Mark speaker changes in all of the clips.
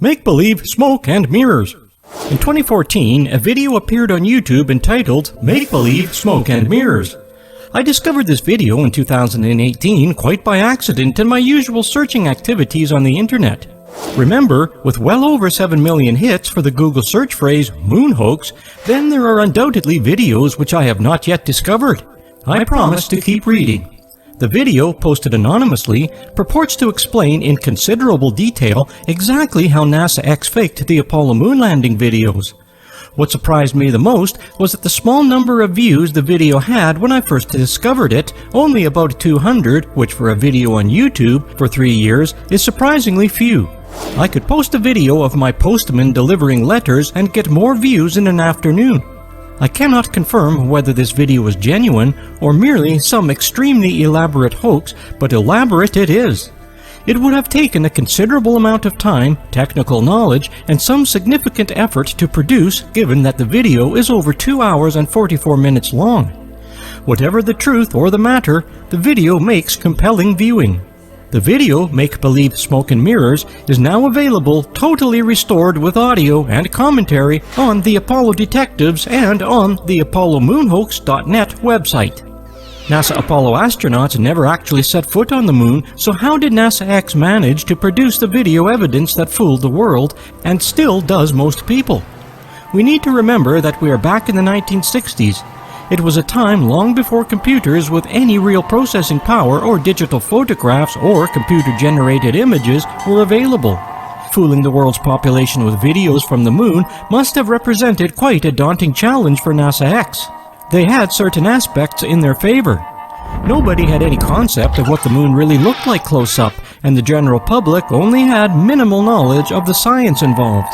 Speaker 1: Make-believe smoke and mirrors. In 2014, a video appeared on YouTube entitled Make-believe smoke and mirrors. I discovered this video in 2018 quite by accident in my usual searching activities on the internet. Remember, with well over 7 million hits for the Google search phrase moon hoax, then there are undoubtedly videos which I have not yet discovered. I promise to keep reading. The video, posted anonymously, purports to explain in considerable detail exactly how NASA X-faked the Apollo moon landing videos. What surprised me the most was that the small number of views the video had when I first discovered it, only about 200, which for a video on YouTube for 3 years is surprisingly few. I could post a video of my postman delivering letters and get more views in an afternoon. I cannot confirm whether this video is genuine or merely some extremely elaborate hoax, but elaborate it is. It would have taken a considerable amount of time, technical knowledge, and some significant effort to produce, given that the video is over 2 hours and 44 minutes long. Whatever the truth or the matter, the video makes compelling viewing. The video, Make-Believe Smoke and Mirrors, is now available totally restored with audio and commentary on the Apollo Detectives and on the ApolloMoonHoax.net website. NASA Apollo astronauts never actually set foot on the moon, so how did NASA X manage to produce the video evidence that fooled the world, and still does most people? We need to remember that we are back in the 1960s. It was a time long before computers with any real processing power or digital photographs or computer-generated images were available. Fooling the world's population with videos from the moon must have represented quite a daunting challenge for NASA X. They had certain aspects in their favor. Nobody had any concept of what the moon really looked like close up, and the general public only had minimal knowledge of the science involved.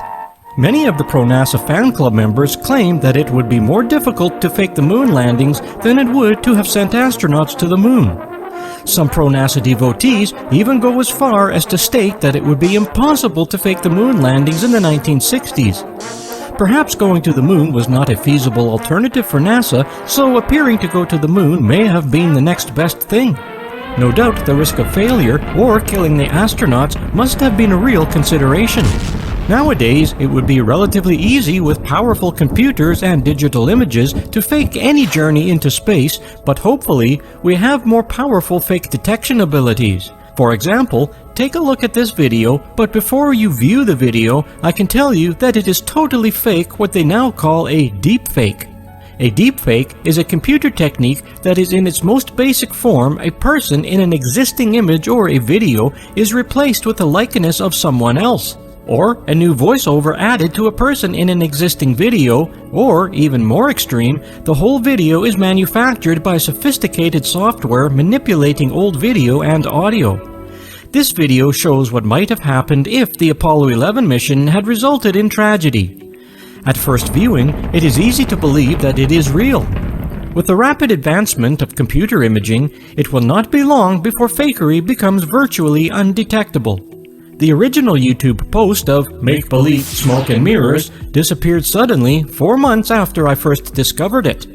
Speaker 1: Many of the pro-NASA fan club members claimed that it would be more difficult to fake the moon landings than it would to have sent astronauts to the moon. Some pro-NASA devotees even go as far as to state that it would be impossible to fake the moon landings in the 1960s. Perhaps going to the moon was not a feasible alternative for NASA, so appearing to go to the moon may have been the next best thing. No doubt the risk of failure or killing the astronauts must have been a real consideration. Nowadays, it would be relatively easy with powerful computers and digital images to fake any journey into space, but hopefully, we have more powerful fake detection abilities. For example, take a look at this video, but before you view the video, I can tell you that it is totally fake, what they now call a deepfake. A deepfake is a computer technique that is in its most basic form a person in an existing image or a video is replaced with the likeness of someone else. Or a new voiceover added to a person in an existing video, or, even more extreme, the whole video is manufactured by sophisticated software manipulating old video and audio. This video shows what might have happened if the Apollo 11 mission had resulted in tragedy. At first viewing, it is easy to believe that it is real. With the rapid advancement of computer imaging, it will not be long before fakery becomes virtually undetectable. The original YouTube post of Make-Believe Smoke and Mirrors disappeared suddenly 4 months after I first discovered it.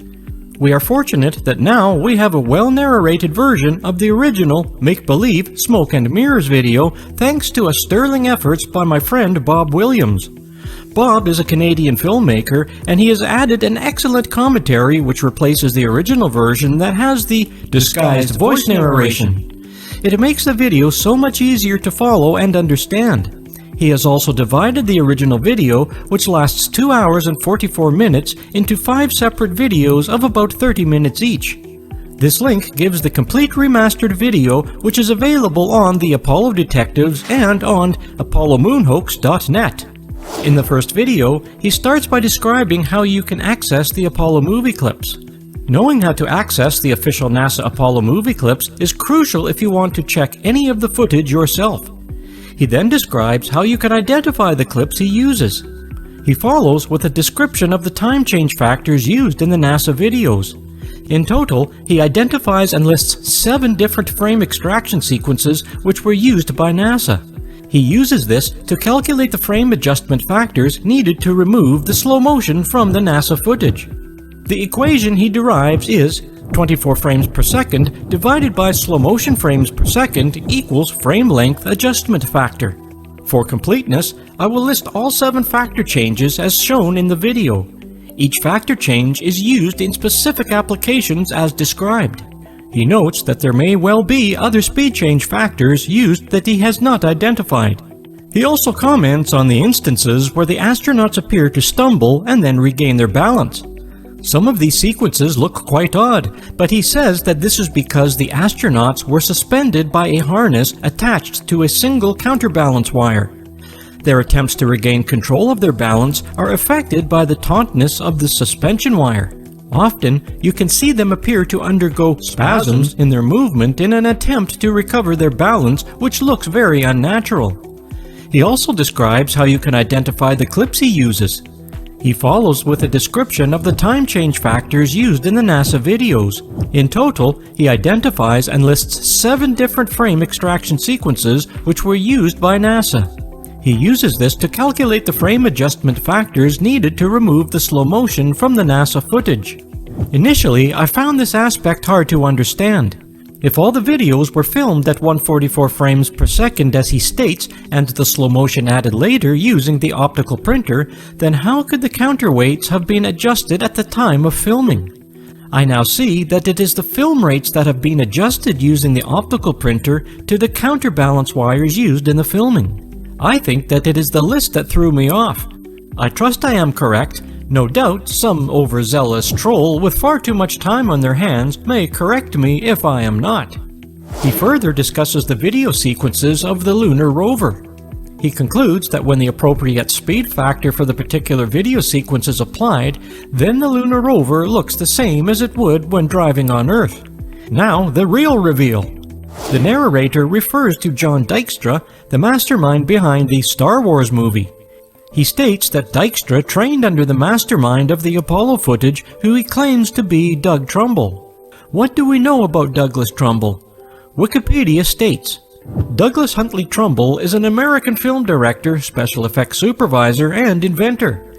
Speaker 1: We are fortunate that now we have a well-narrated version of the original Make-Believe Smoke and Mirrors video thanks to a sterling efforts by my friend Bob Williams. Bob is a Canadian filmmaker, and he has added an excellent commentary which replaces the original version that has the disguised voice narration. It makes the video so much easier to follow and understand. He has also divided the original video, which lasts 2 hours and 44 minutes, into 5 separate videos of about 30 minutes each. This link gives the complete remastered video, which is available on the Apollo Detectives and on ApolloMoonHoax.net. In the first video, he starts by describing how you can access the Apollo movie clips. Knowing how to access the official NASA Apollo movie clips is crucial if you want to check any of the footage yourself. He then describes how you can identify the clips he uses. He follows with a description of the time change factors used in the NASA videos. In total, he identifies and lists 7 different frame extraction sequences which were used by NASA. He uses this to calculate the frame adjustment factors needed to remove the slow motion from the NASA footage. The equation he derives is 24 frames per second divided by slow motion frames per second equals frame length adjustment factor. For completeness, I will list all 7 factor changes as shown in the video. Each factor change is used in specific applications as described. He notes that there may well be other speed change factors used that he has not identified. He also comments on the instances where the astronauts appear to stumble and then regain their balance. Some of these sequences look quite odd, but he says that this is because the astronauts were suspended by a harness attached to a single counterbalance wire. Their attempts to regain control of their balance are affected by the tautness of the suspension wire. Often, you can see them appear to undergo spasms in their movement in an attempt to recover their balance, which looks very unnatural. He also describes how you can identify the clips he uses. He follows with a description of the time change factors used in the NASA videos. In total, he identifies and lists 7 different frame extraction sequences which were used by NASA. He uses this to calculate the frame adjustment factors needed to remove the slow motion from the NASA footage. Initially, I found this aspect hard to understand. If all the videos were filmed at 144 frames per second as he states, and the slow motion added later using the optical printer, then how could the counterweights have been adjusted at the time of filming? I now see that it is the film rates that have been adjusted using the optical printer to the counterbalance wires used in the filming. I think that it is the list that threw me off. I trust I am correct. No doubt, some overzealous troll with far too much time on their hands may correct me if I am not. He further discusses the video sequences of the lunar rover. He concludes that when the appropriate speed factor for the particular video sequence is applied, then the lunar rover looks the same as it would when driving on Earth. Now, the real reveal. The narrator refers to John Dykstra, the mastermind behind the Star Wars movie. He states that Dykstra trained under the mastermind of the Apollo footage, who he claims to be Doug Trumbull. What do we know about Douglas Trumbull? Wikipedia states, Douglas Huntley Trumbull is an American film director, special effects supervisor, and inventor.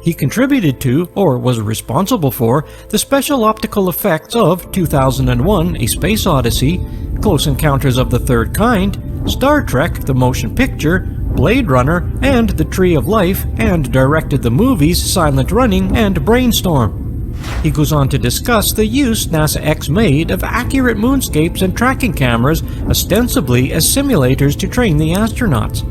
Speaker 1: He contributed to, or was responsible for, the special optical effects of 2001: A Space Odyssey, Close Encounters of the Third Kind, Star Trek: The Motion Picture, Blade Runner, and The Tree of Life, and directed the movies Silent Running and Brainstorm. He goes on to discuss the use NASA X made of accurate moonscapes and tracking cameras, ostensibly as simulators to train the astronauts.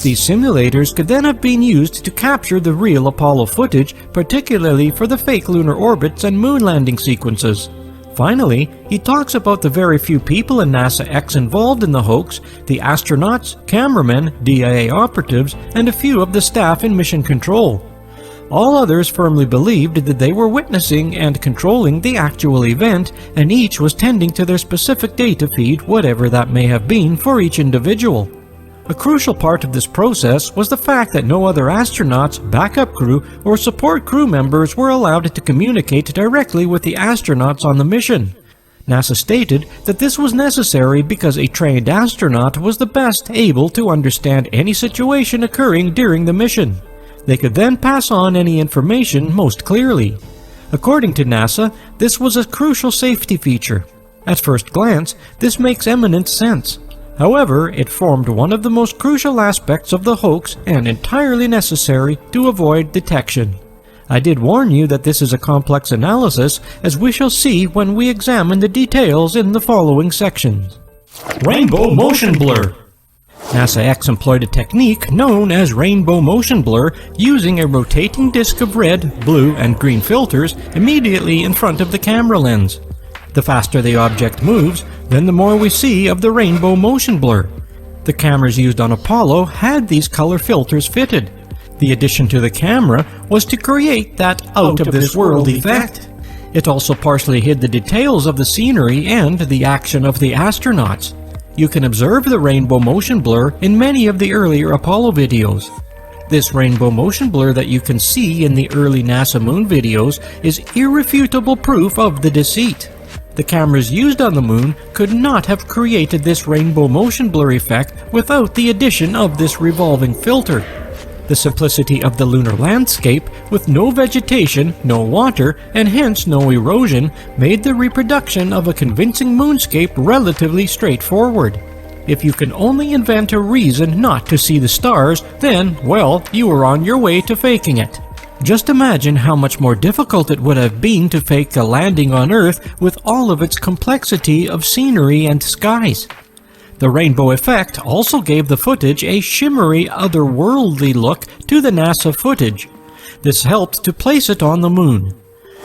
Speaker 1: These simulators could then have been used to capture the real Apollo footage, particularly for the fake lunar orbits and moon landing sequences. Finally, he talks about the very few people in NASA X involved in the hoax, the astronauts, cameramen, DIA operatives, and a few of the staff in mission control. All others firmly believed that they were witnessing and controlling the actual event, and each was tending to their specific data feed, whatever that may have been for each individual. A crucial part of this process was the fact that no other astronauts, backup crew, or support crew members were allowed to communicate directly with the astronauts on the mission. NASA stated that this was necessary because a trained astronaut was the best able to understand any situation occurring during the mission. They could then pass on any information most clearly. According to NASA, this was a crucial safety feature. At first glance, this makes eminent sense. However, it formed one of the most crucial aspects of the hoax and entirely necessary to avoid detection. I did warn you that this is a complex analysis, as we shall see when we examine the details in the following sections. Rainbow motion blur. NASA X employed a technique known as rainbow motion blur, using a rotating disc of red, blue, and green filters immediately in front of the camera lens. The faster the object moves, then the more we see of the rainbow motion blur. The cameras used on Apollo had these color filters fitted. The addition to the camera was to create that out-of-this-world effect. It also partially hid the details of the scenery and the action of the astronauts. You can observe the rainbow motion blur in many of the earlier Apollo videos. This rainbow motion blur that you can see in the early NASA moon videos is irrefutable proof of the deceit. The cameras used on the moon could not have created this rainbow motion blur effect without the addition of this revolving filter. The simplicity of the lunar landscape, with no vegetation, no water, and hence no erosion, made the reproduction of a convincing moonscape relatively straightforward. If you can only invent a reason not to see the stars, then, well, you are on your way to faking it. Just imagine how much more difficult it would have been to fake a landing on Earth with all of its complexity of scenery and skies. The rainbow effect also gave the footage a shimmery, otherworldly look to the NASA footage. This helped to place it on the moon.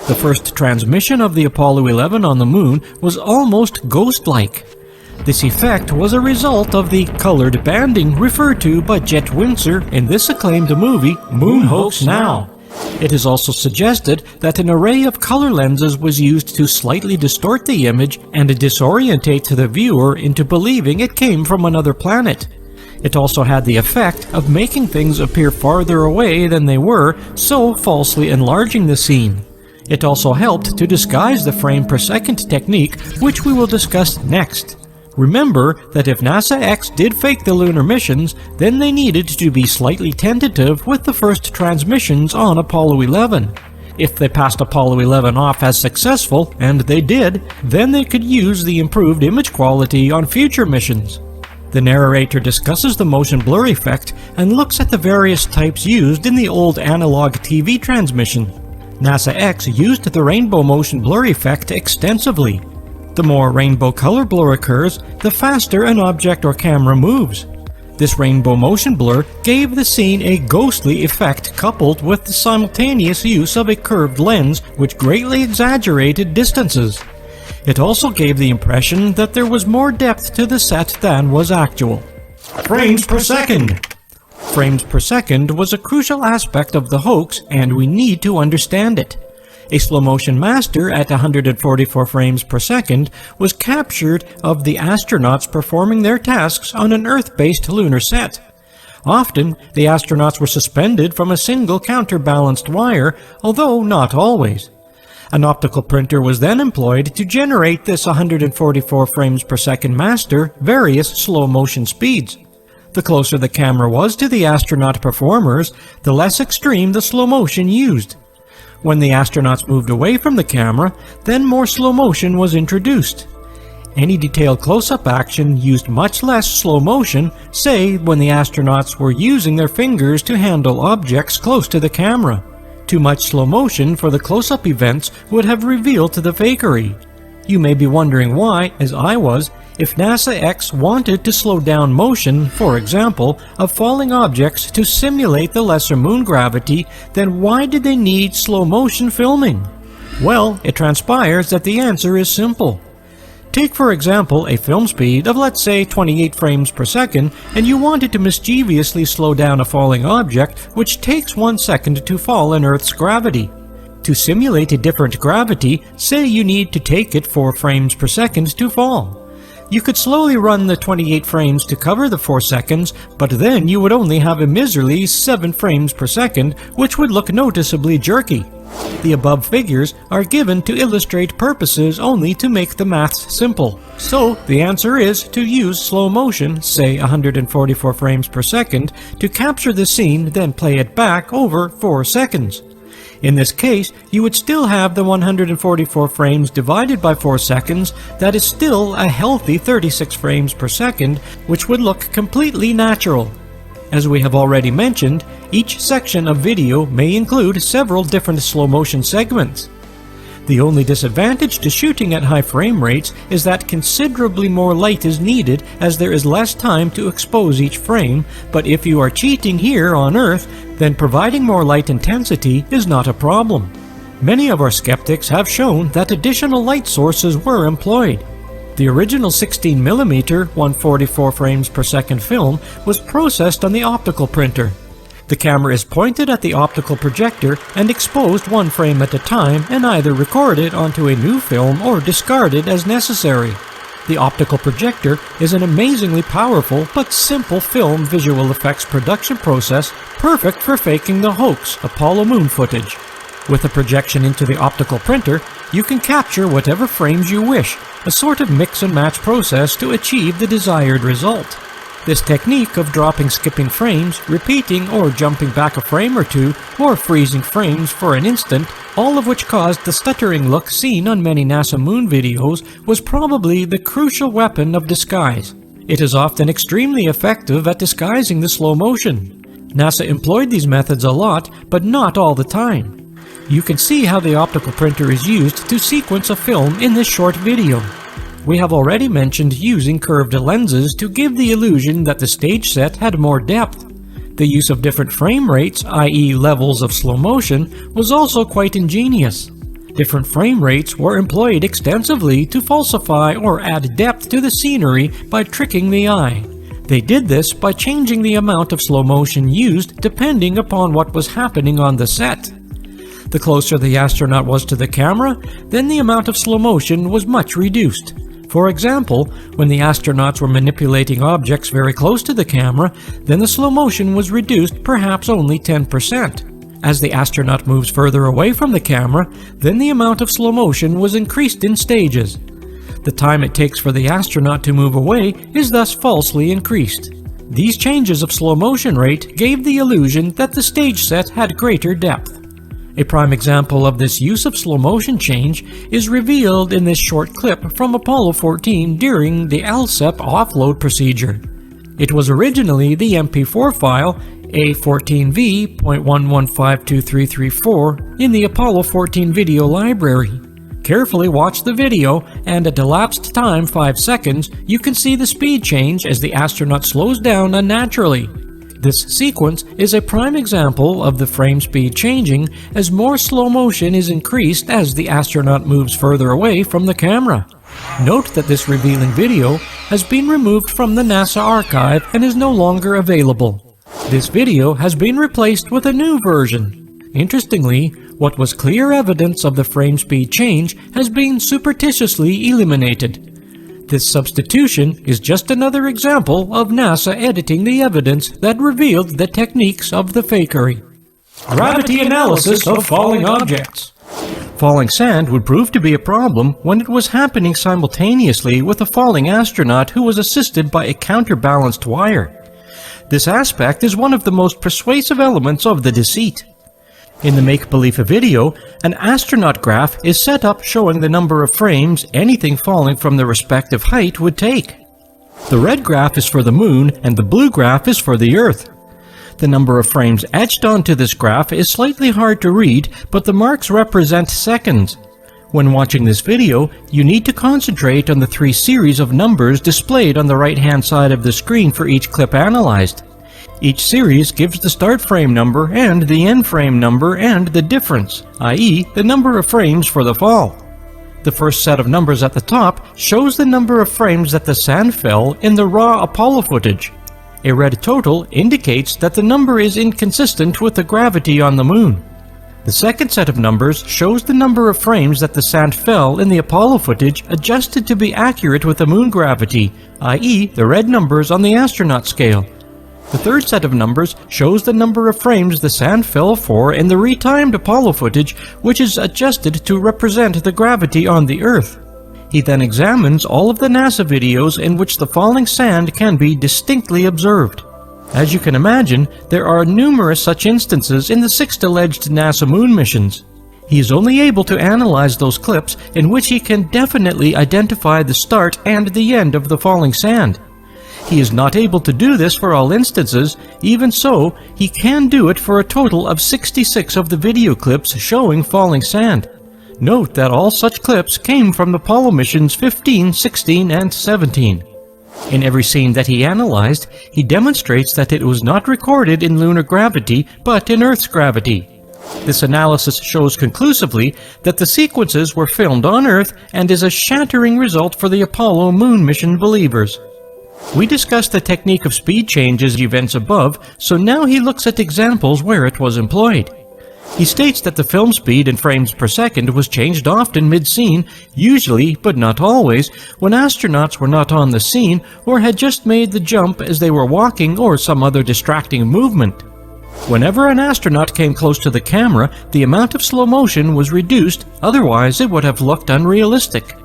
Speaker 1: The first transmission of the Apollo 11 on the moon was almost ghost-like. This effect was a result of the colored banding referred to by Jet Windsor in this acclaimed movie, Moon Hoax Now. It is also suggested that an array of color lenses was used to slightly distort the image and disorientate the viewer into believing it came from another planet. It also had the effect of making things appear farther away than they were, so falsely enlarging the scene. It also helped to disguise the frame per second technique, which we will discuss next. Remember that if NASA X did fake the lunar missions, then they needed to be slightly tentative with the first transmissions on Apollo 11. If they passed Apollo 11 off as successful, and they did, then they could use the improved image quality on future missions. The narrator discusses the motion blur effect and looks at the various types used in the old analog TV transmission. NASA X used the rainbow motion blur effect extensively. The more rainbow color blur occurs, the faster an object or camera moves. This rainbow motion blur gave the scene a ghostly effect coupled with the simultaneous use of a curved lens which greatly exaggerated distances. It also gave the impression that there was more depth to the set than was actual. Frames per second! Frames per second was a crucial aspect of the hoax, and we need to understand it. A slow-motion master at 144 frames per second was captured of the astronauts performing their tasks on an Earth-based lunar set. Often, the astronauts were suspended from a single counterbalanced wire, although not always. An optical printer was then employed to generate this 144 frames per second master various slow-motion speeds. The closer the camera was to the astronaut performers, the less extreme the slow motion used. When the astronauts moved away from the camera, then more slow motion was introduced. Any detailed close-up action used much less slow motion, say when the astronauts were using their fingers to handle objects close to the camera. Too much slow motion for the close-up events would have revealed the fakery. You may be wondering why, as I was, if NASA X wanted to slow down motion, for example, of falling objects to simulate the lesser moon gravity, then why did they need slow motion filming? Well, it transpires that the answer is simple. Take for example a film speed of let's say 28 frames per second, and you wanted to mischievously slow down a falling object which takes 1 second to fall in Earth's gravity. To simulate a different gravity, say you need to take it 4 frames per second to fall. You could slowly run the 28 frames to cover the 4 seconds, but then you would only have a miserly 7 frames per second, which would look noticeably jerky. The above figures are given to illustrate purposes only to make the maths simple. So the answer is to use slow motion, say 144 frames per second, to capture the scene, then play it back over 4 seconds. In this case, you would still have the 144 frames divided by 4 seconds. That is still a healthy 36 frames per second, which would look completely natural. As we have already mentioned, each section of video may include several different slow motion segments. The only disadvantage to shooting at high frame rates is that considerably more light is needed as there is less time to expose each frame, but if you are cheating here on Earth, then providing more light intensity is not a problem. Many of our skeptics have shown that additional light sources were employed. The original 16mm 144 frames per second film was processed on the optical printer. The camera is pointed at the optical projector and exposed 1 frame at a time and either recorded onto a new film or discarded as necessary. The optical projector is an amazingly powerful but simple film visual effects production process perfect for faking the hoax Apollo moon footage. With a projection into the optical printer, you can capture whatever frames you wish, a sort of mix and match process to achieve the desired result. This technique of dropping skipping frames, repeating or jumping back a frame or two, or freezing frames for an instant, all of which caused the stuttering look seen on many NASA moon videos, was probably the crucial weapon of disguise. It is often extremely effective at disguising the slow motion. NASA employed these methods a lot, but not all the time. You can see how the optical printer is used to sequence a film in this short video. We have already mentioned using curved lenses to give the illusion that the stage set had more depth. The use of different frame rates, i.e. levels of slow motion, was also quite ingenious. Different frame rates were employed extensively to falsify or add depth to the scenery by tricking the eye. They did this by changing the amount of slow motion used depending upon what was happening on the set. The closer the astronaut was to the camera, then the amount of slow motion was much reduced. For example, when the astronauts were manipulating objects very close to the camera, then the slow motion was reduced perhaps only 10%. As the astronaut moves further away from the camera, then the amount of slow motion was increased in stages. The time it takes for the astronaut to move away is thus falsely increased. These changes of slow motion rate gave the illusion that the stage set had greater depth. A prime example of this use of slow motion change is revealed in this short clip from Apollo 14 during the LSEP offload procedure. It was originally the MP4 file A14V.11523334 in the Apollo 14 video library. Carefully watch the video, and at elapsed time 5 seconds, you can see the speed change as the astronaut slows down unnaturally. This sequence is a prime example of the frame speed changing as more slow motion is increased as the astronaut moves further away from the camera. Note that this revealing video has been removed from the NASA archive and is no longer available. This video has been replaced with a new version. Interestingly, what was clear evidence of the frame speed change has been surreptitiously eliminated. This substitution is just another example of NASA editing the evidence that revealed the techniques of the fakery. Gravity analysis of falling objects. Falling sand would prove to be a problem when it was happening simultaneously with a falling astronaut who was assisted by a counterbalanced wire. This aspect is one of the most persuasive elements of the deceit. In the make-believe video, an astronaut graph is set up showing the number of frames anything falling from the respective height would take. The red graph is for the moon and the blue graph is for the Earth. The number of frames etched onto this graph is slightly hard to read, but the marks represent seconds. When watching this video, you need to concentrate on the 3 series of numbers displayed on the right-hand side of the screen for each clip analyzed. Each series gives the start frame number and the end frame number and the difference, i.e. the number of frames for the fall. The first set of numbers at the top shows the number of frames that the sand fell in the raw Apollo footage. A red total indicates that the number is inconsistent with the gravity on the moon. The second set of numbers shows the number of frames that the sand fell in the Apollo footage adjusted to be accurate with the moon gravity, i.e. the red numbers on the astronaut scale. The third set of numbers shows the number of frames the sand fell for in the retimed Apollo footage, which is adjusted to represent the gravity on the Earth. He then examines all of the NASA videos in which the falling sand can be distinctly observed. As you can imagine, there are numerous such instances in the 6 alleged NASA moon missions. He is only able to analyze those clips in which he can definitely identify the start and the end of the falling sand. He is not able to do this for all instances. Even so, he can do it for a total of 66 of the video clips showing falling sand. Note that all such clips came from the Apollo missions 15, 16, and 17. In every scene that he analyzed, he demonstrates that it was not recorded in lunar gravity, but in Earth's gravity. This analysis shows conclusively that the sequences were filmed on Earth and is a shattering result for the Apollo moon mission believers. We discussed the technique of speed changes events above, so now he looks at examples where it was employed. He states that the film speed in frames per second was changed often mid-scene, usually, but not always, when astronauts were not on the scene or had just made the jump as they were walking or some other distracting movement. Whenever an astronaut came close to the camera, the amount of slow motion was reduced, otherwise it would have looked unrealistic.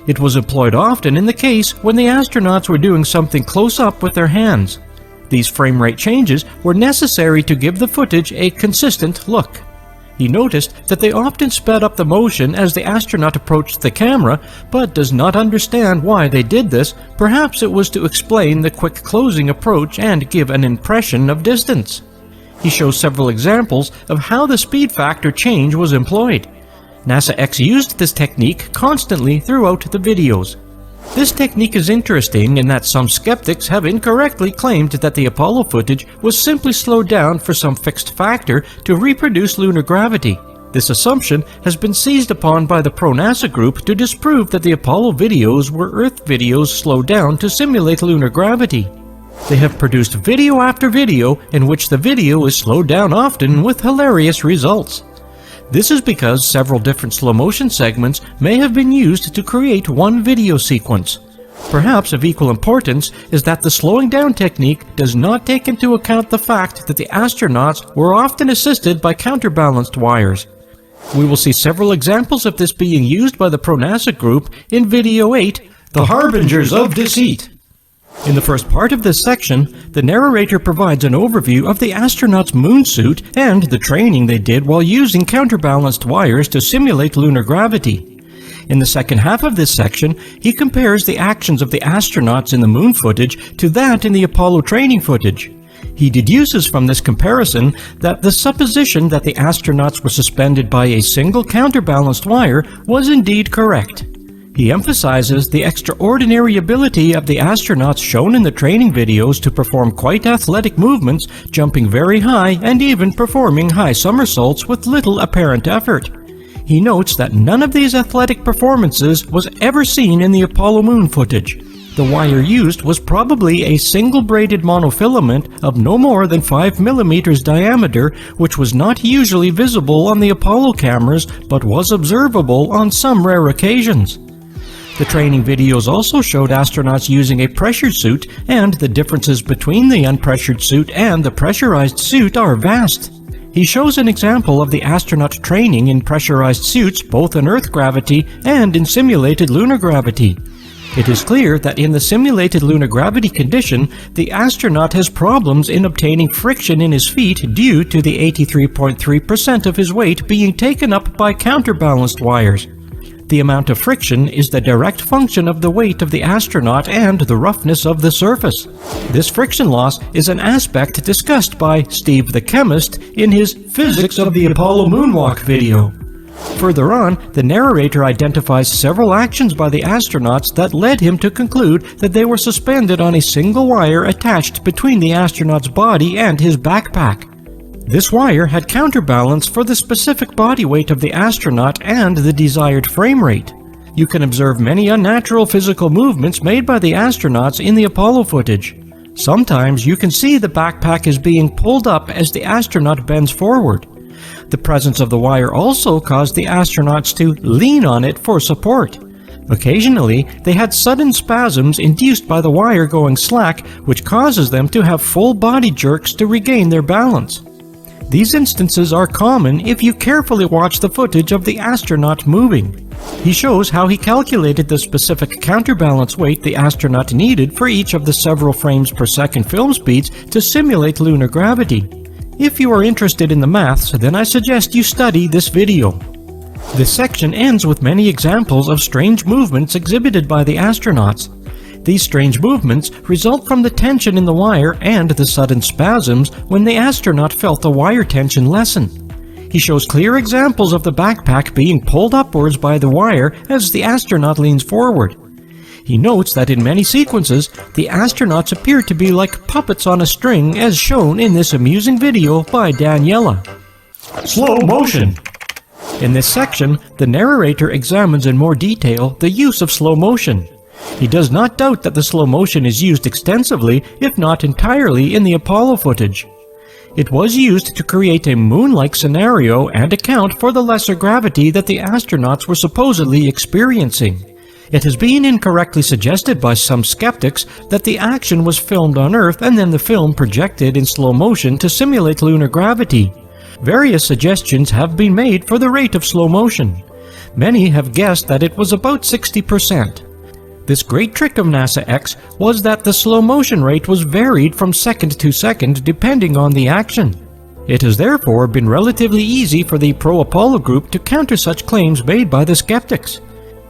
Speaker 1: It was employed often in the case when the astronauts were doing something close up with their hands. These frame rate changes were necessary to give the footage a consistent look. He noticed that they often sped up the motion as the astronaut approached the camera, but does not understand why they did this. Perhaps it was to explain the quick closing approach and give an impression of distance. He shows several examples of how the speed factor change was employed. NASA X used this technique constantly throughout the videos. This technique is interesting in that some skeptics have incorrectly claimed that the Apollo footage was simply slowed down for some fixed factor to reproduce lunar gravity. This assumption has been seized upon by the pro-NASA group to disprove that the Apollo videos were Earth videos slowed down to simulate lunar gravity. They have produced video after video in which the video is slowed down often with hilarious results. This is because several different slow-motion segments may have been used to create one video sequence. Perhaps of equal importance is that the slowing down technique does not take into account the fact that the astronauts were often assisted by counterbalanced wires. We will see several examples of this being used by the pro-NASA group in Video 8, The Harbingers of Deceit. In the first part of this section, the narrator provides an overview of the astronauts' moon suit and the training they did while using counterbalanced wires to simulate lunar gravity. In the second half of this section, he compares the actions of the astronauts in the moon footage to that in the Apollo training footage. He deduces from this comparison that the supposition that the astronauts were suspended by a single counterbalanced wire was indeed correct. He emphasizes the extraordinary ability of the astronauts shown in the training videos to perform quite athletic movements, jumping very high and even performing high somersaults with little apparent effort. He notes that none of these athletic performances was ever seen in the Apollo moon footage. The wire used was probably a single braided monofilament of no more than 5 millimeters diameter, which was not usually visible on the Apollo cameras but was observable on some rare occasions. The training videos also showed astronauts using a pressured suit, and the differences between the unpressured suit and the pressurized suit are vast. He shows an example of the astronaut training in pressurized suits both in Earth gravity and in simulated lunar gravity. It is clear that in the simulated lunar gravity condition, the astronaut has problems in obtaining friction in his feet due to the 83.3% of his weight being taken up by counterbalanced wires. The amount of friction is the direct function of the weight of the astronaut and the roughness of the surface. This friction loss is an aspect discussed by Steve the chemist in his Physics of the Apollo Moonwalk video. Further on, the narrator identifies several actions by the astronauts that led him to conclude that they were suspended on a single wire attached between the astronaut's body and his backpack. This wire had counterbalance for the specific body weight of the astronaut and the desired frame rate. You can observe many unnatural physical movements made by the astronauts in the Apollo footage. Sometimes you can see the backpack is being pulled up as the astronaut bends forward. The presence of the wire also caused the astronauts to lean on it for support. Occasionally, they had sudden spasms induced by the wire going slack, which causes them to have full body jerks to regain their balance. These instances are common if you carefully watch the footage of the astronaut moving. He shows how he calculated the specific counterbalance weight the astronaut needed for each of the several frames per second film speeds to simulate lunar gravity. If you are interested in the maths, then I suggest you study this video. This section ends with many examples of strange movements exhibited by the astronauts. These strange movements result from the tension in the wire and the sudden spasms when the astronaut felt the wire tension lessen. He shows clear examples of the backpack being pulled upwards by the wire as the astronaut leans forward. He notes that in many sequences, the astronauts appear to be like puppets on a string, as shown in this amusing video by Daniela. Slow motion. In this section, the narrator examines in more detail the use of slow motion. He does not doubt that the slow motion is used extensively, if not entirely, in the Apollo footage. It was used to create a moon-like scenario and account for the lesser gravity that the astronauts were supposedly experiencing. It has been incorrectly suggested by some skeptics that the action was filmed on Earth and then the film projected in slow motion to simulate lunar gravity. Various suggestions have been made for the rate of slow motion. Many have guessed that it was about 60%. This great trick of NASA X was that the slow motion rate was varied from second to second depending on the action. It has therefore been relatively easy for the pro-Apollo group to counter such claims made by the skeptics.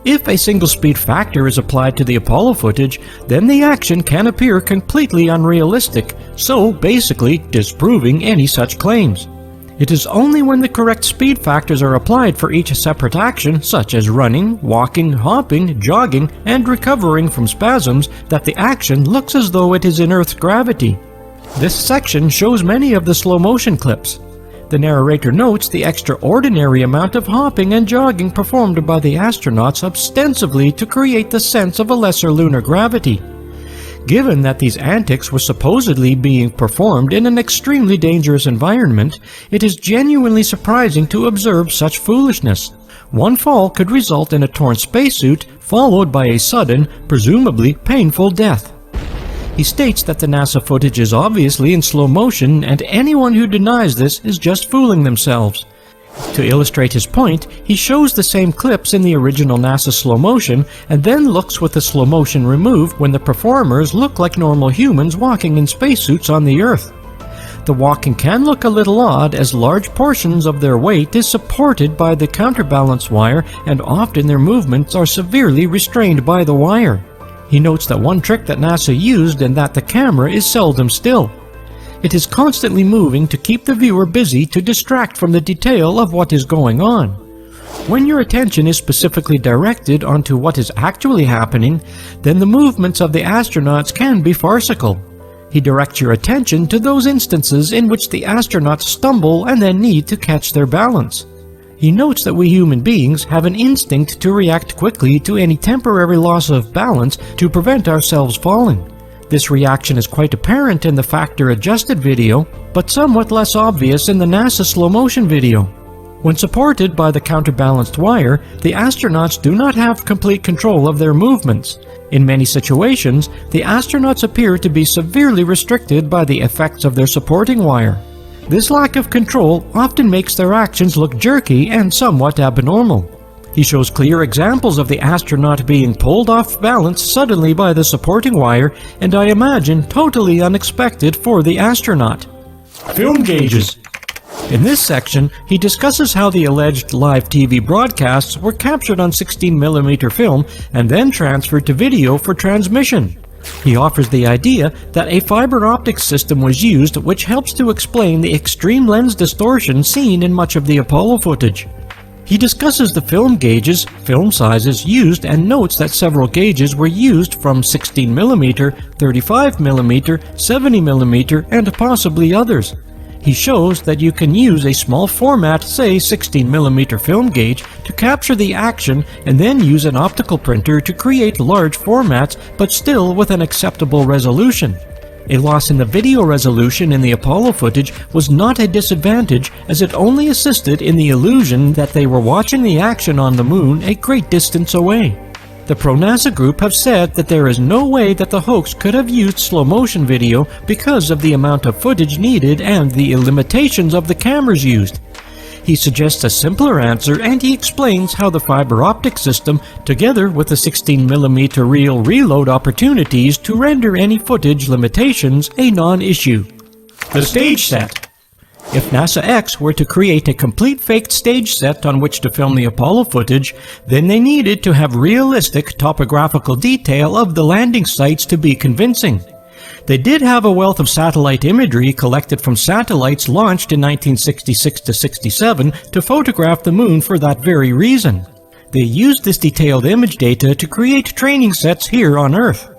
Speaker 1: If a single speed factor is applied to the Apollo footage, then the action can appear completely unrealistic, so basically disproving any such claims. It is only when the correct speed factors are applied for each separate action, such as running, walking, hopping, jogging, and recovering from spasms, that the action looks as though it is in Earth's gravity. This section shows many of the slow motion clips. The narrator notes the extraordinary amount of hopping and jogging performed by the astronauts ostensibly to create the sense of a lesser lunar gravity. Given that these antics were supposedly being performed in an extremely dangerous environment, it is genuinely surprising to observe such foolishness. One fall could result in a torn spacesuit, followed by a sudden, presumably painful death. He states that the NASA footage is obviously in slow motion, and anyone who denies this is just fooling themselves. To illustrate his point, he shows the same clips in the original NASA slow motion, and then looks with the slow motion removed when the performers look like normal humans walking in spacesuits on the Earth. The walking can look a little odd, as large portions of their weight is supported by the counterbalance wire, and often their movements are severely restrained by the wire. He notes that one trick that NASA used and that the camera is seldom still. It is constantly moving to keep the viewer busy to distract from the detail of what is going on. When your attention is specifically directed onto what is actually happening, then the movements of the astronauts can be farcical. He directs your attention to those instances in which the astronauts stumble and then need to catch their balance. He notes that we human beings have an instinct to react quickly to any temporary loss of balance to prevent ourselves falling. This reaction is quite apparent in the factor-adjusted video, but somewhat less obvious in the NASA slow-motion video. When supported by the counterbalanced wire, the astronauts do not have complete control of their movements. In many situations, the astronauts appear to be severely restricted by the effects of their supporting wire. This lack of control often makes their actions look jerky and somewhat abnormal. He shows clear examples of the astronaut being pulled off balance suddenly by the supporting wire, and I imagine totally unexpected for the astronaut. Film gauges. In this section, he discusses how the alleged live TV broadcasts were captured on 16mm film and then transferred to video for transmission. He offers the idea that a fiber optic system was used, which helps to explain the extreme lens distortion seen in much of the Apollo footage. He discusses the film gauges, film sizes used, and notes that several gauges were used from 16mm, 35mm, 70mm, and possibly others. He shows that you can use a small format, say 16mm film gauge, to capture the action and then use an optical printer to create large formats, but still with an acceptable resolution. A loss in the video resolution in the Apollo footage was not a disadvantage, as it only assisted in the illusion that they were watching the action on the moon a great distance away. The pro-NASA group have said that there is no way that the hoax could have used slow-motion video because of the amount of footage needed and the limitations of the cameras used. He suggests a simpler answer, and he explains how the fiber optic system, together with the 16mm reel reload opportunities to render any footage limitations a non-issue. The stage set. If NASA X were to create a complete faked stage set on which to film the Apollo footage, then they needed to have realistic topographical detail of the landing sites to be convincing. They did have a wealth of satellite imagery collected from satellites launched in 1966–67 to photograph the moon for that very reason. They used this detailed image data to create training sets here on Earth.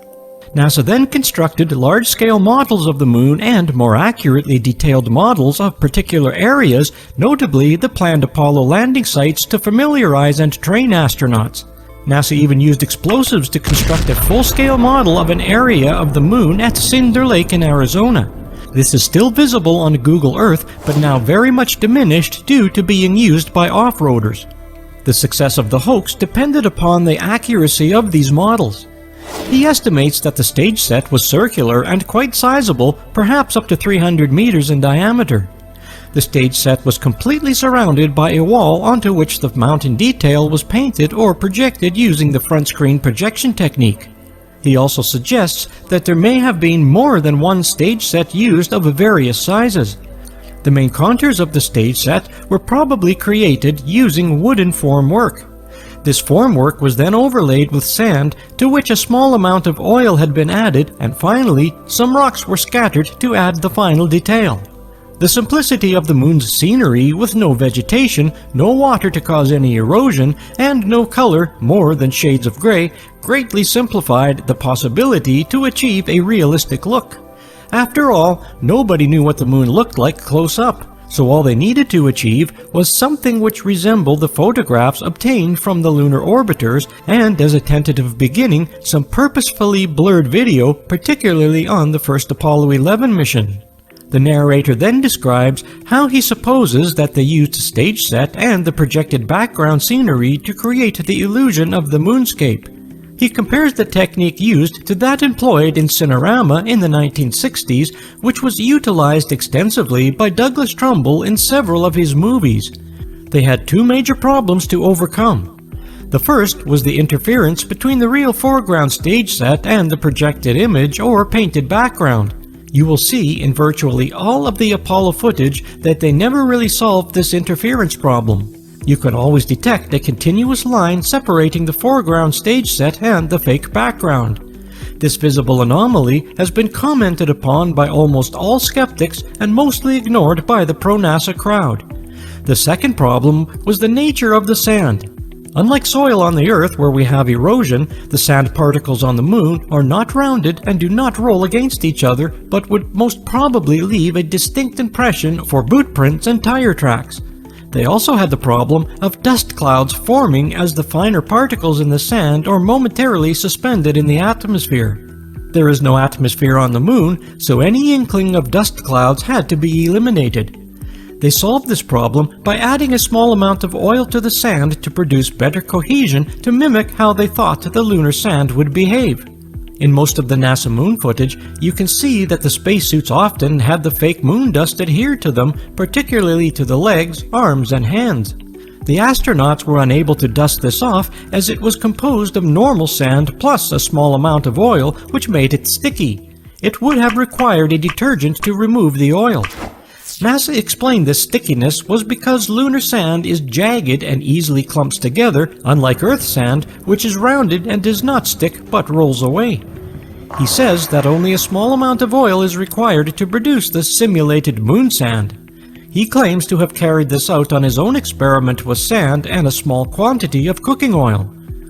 Speaker 1: NASA then constructed large-scale models of the moon and more accurately detailed models of particular areas, notably the planned Apollo landing sites, to familiarize and train astronauts. NASA even used explosives to construct a full-scale model of an area of the moon at Cinder Lake in Arizona. This is still visible on Google Earth, but now very much diminished due to being used by off-roaders. The success of the hoax depended upon the accuracy of these models. He estimates that the stage set was circular and quite sizable, perhaps up to 300 meters in diameter. The stage set was completely surrounded by a wall onto which the mountain detail was painted or projected using the front screen projection technique. He also suggests that there may have been more than one stage set used of various sizes. The main contours of the stage set were probably created using wooden formwork. This formwork was then overlaid with sand, to which a small amount of oil had been added, and finally some rocks were scattered to add the final detail. The simplicity of the moon's scenery, with no vegetation, no water to cause any erosion, and no color more than shades of gray, greatly simplified the possibility to achieve a realistic look. After all, nobody knew what the moon looked like close up, so all they needed to achieve was something which resembled the photographs obtained from the lunar orbiters, and as a tentative beginning, some purposefully blurred video, particularly on the first Apollo 11 mission. The narrator then describes how he supposes that they used a stage set and the projected background scenery to create the illusion of the moonscape. He compares the technique used to that employed in Cinerama in the 1960s, which was utilized extensively by Douglas Trumbull in several of his movies. They had two major problems to overcome. The first was the interference between the real foreground stage set and the projected image or painted background. You will see in virtually all of the Apollo footage that they never really solved this interference problem. You could always detect a continuous line separating the foreground stage set and the fake background. This visible anomaly has been commented upon by almost all skeptics and mostly ignored by the pro-NASA crowd. The second problem was the nature of the sand. Unlike soil on the Earth where we have erosion, the sand particles on the Moon are not rounded and do not roll against each other, but would most probably leave a distinct impression for boot prints and tire tracks. They also had the problem of dust clouds forming as the finer particles in the sand are momentarily suspended in the atmosphere. There is no atmosphere on the Moon, so any inkling of dust clouds had to be eliminated. They solved this problem by adding a small amount of oil to the sand to produce better cohesion to mimic how they thought the lunar sand would behave. In most of the NASA moon footage, you can see that the spacesuits often had the fake moon dust adhere to them, particularly to the legs, arms, and hands. The astronauts were unable to dust this off as it was composed of normal sand plus a small amount of oil, which made it sticky. It would have required a detergent to remove the oil. NASA explained this stickiness was because lunar sand is jagged and easily clumps together, unlike Earth sand, which is rounded and does not stick but rolls away. He says that only a small amount of oil is required to produce the simulated moon sand. He claims to have carried this out on his own experiment with sand and a small quantity of cooking oil.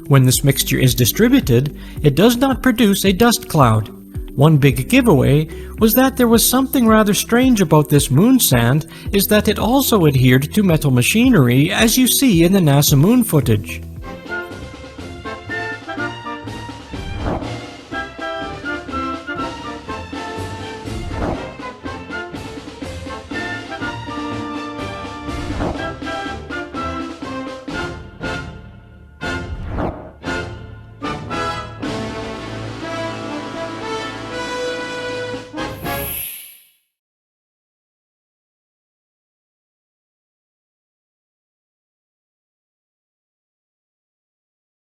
Speaker 1: When this mixture is distributed, it does not produce a dust cloud. One big giveaway was that there was something rather strange about this moon sand is that it also adhered to metal machinery as you see in the NASA moon footage.